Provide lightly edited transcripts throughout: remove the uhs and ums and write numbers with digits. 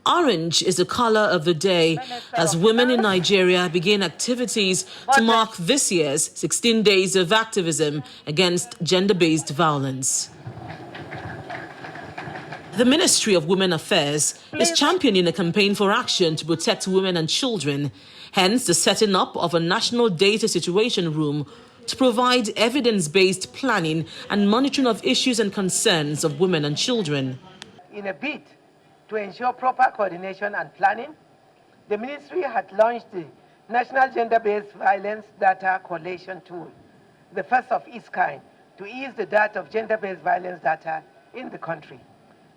Orange is the color of the day as women in Nigeria begin activities to mark this year's 16 days of activism against gender-based violence. The Ministry of Women Affairs is championing a campaign for action to protect women and children, hence the setting up of a national data situation room to provide evidence-based planning and monitoring of issues and concerns of women and children. In a bid to ensure proper coordination and planning, the ministry had launched the National Gender-Based Violence Data Collation tool, the first of its kind to ease the data of gender-based violence data in the country,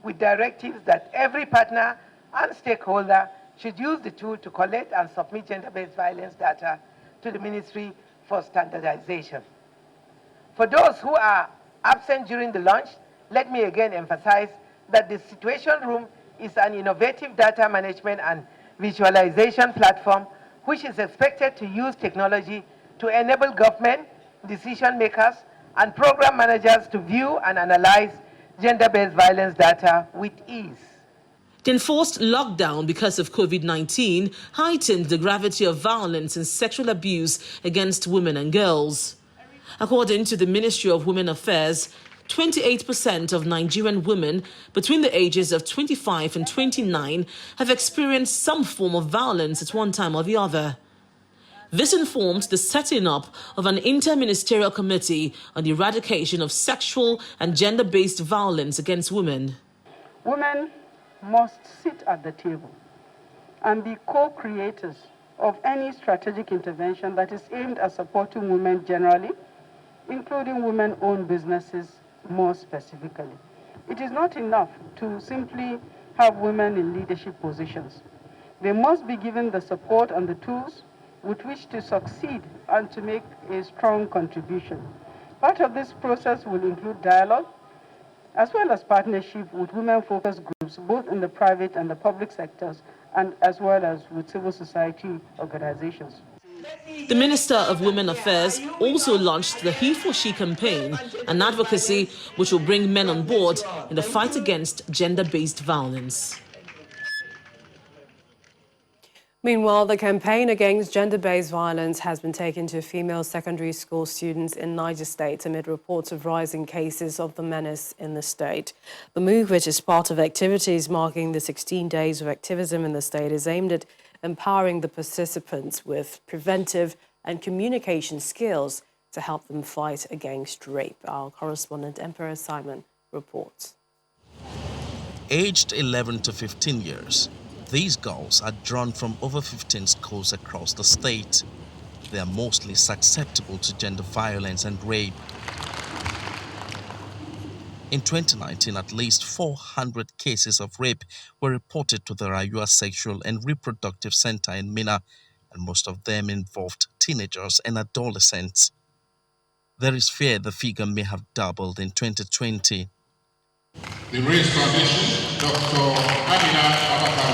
with directives that every partner and stakeholder should use the tool to collect and submit gender-based violence data to the ministry for standardization. For those who are absent during the launch, let me again emphasize that the Situation Room is an innovative data management and visualization platform which is expected to use technology to enable government, decision makers, and program managers to view and analyze gender-based violence data with ease. The enforced lockdown because of COVID-19 heightened the gravity of violence and sexual abuse against women and girls. According to the Ministry of Women Affairs, 28% of Nigerian women between the ages of 25 and 29 have experienced some form of violence at one time or the other. This informed the setting up of an interministerial committee on the eradication of sexual and gender-based violence against women. Women must sit at the table and be co-creators of any strategic intervention that is aimed at supporting women generally, including women-owned businesses more specifically. It is not enough to simply have women in leadership positions. They must be given the support and the tools with which to succeed and to make a strong contribution. Part of this process will include dialogue, as well as partnership with women-focused groups, both in the private and the public sectors, and as well as with civil society organizations. The Minister of Women Affairs also launched the He for She campaign, an advocacy which will bring men on board in the fight against gender-based violence. Meanwhile, the campaign against gender-based violence has been taken to female secondary school students in Niger State amid reports of rising cases of the menace in the state. The move, which is part of activities marking the 16 days of activism in the state, is aimed at empowering the participants with preventive and communication skills to help them fight against rape. Our correspondent, Emperor Simon, reports. Aged 11 to 15 years, these girls are drawn from over 15 schools across the state. They are mostly susceptible to gender violence and rape. In 2019, at least 400 cases of rape were reported to the Rayua Sexual and Reproductive Center in Minna, and most of them involved teenagers and adolescents. There is fear the figure may have doubled in 2020. The Race Foundation, Dr. Amina Abakar.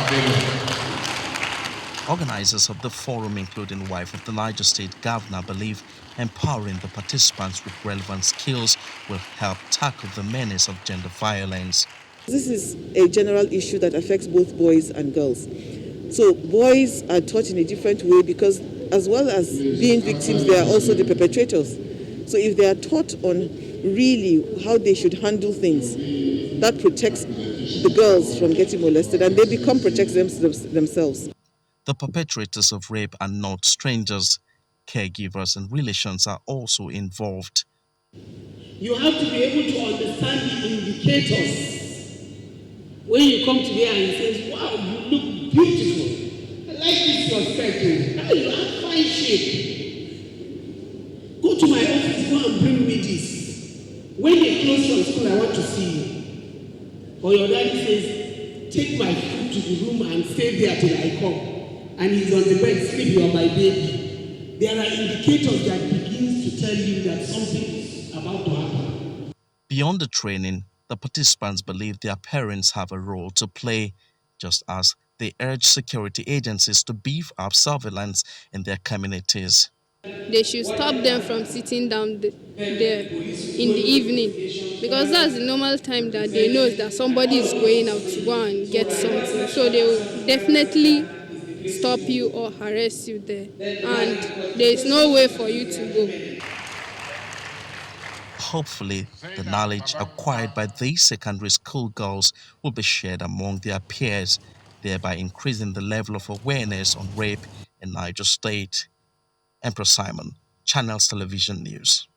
Organizers of the forum, including wife of the Niger State Governor, believe empowering the participants with relevant skills will help tackle the menace of gender violence. This is a general issue that affects both boys and girls. So boys are taught in a different way because as well as being victims, they are also the perpetrators. So if they are taught on really how they should handle things, that protects the girls from getting molested and they become protectors themselves. The perpetrators of rape are not strangers. Caregivers and relations are also involved. You have to be able to understand the indicators. When you come to there and you say, wow, you look beautiful. I like this your skirt. Oh, you have fine shape. Go to my office, go and bring me this. When they close from school, I want to see you. Or your daddy says, take my food to the room and stay there till I come. And he's on the bed, sleep, you are my baby. There are indicators that begins to tell you that something is about to happen. Beyond the training, the participants believe their parents have a role to play, just as they urge security agencies to beef up surveillance in their communities. They should stop them from sitting down there in the evening. because that's the normal time that they know that somebody is going out to go and get something. So they will definitely stop you or harass you there, and there is no way for you to go. Hopefully, the knowledge acquired by these secondary school girls will be shared among their peers, thereby increasing the level of awareness on rape in Niger State. Emperor Simon, Channels Television News.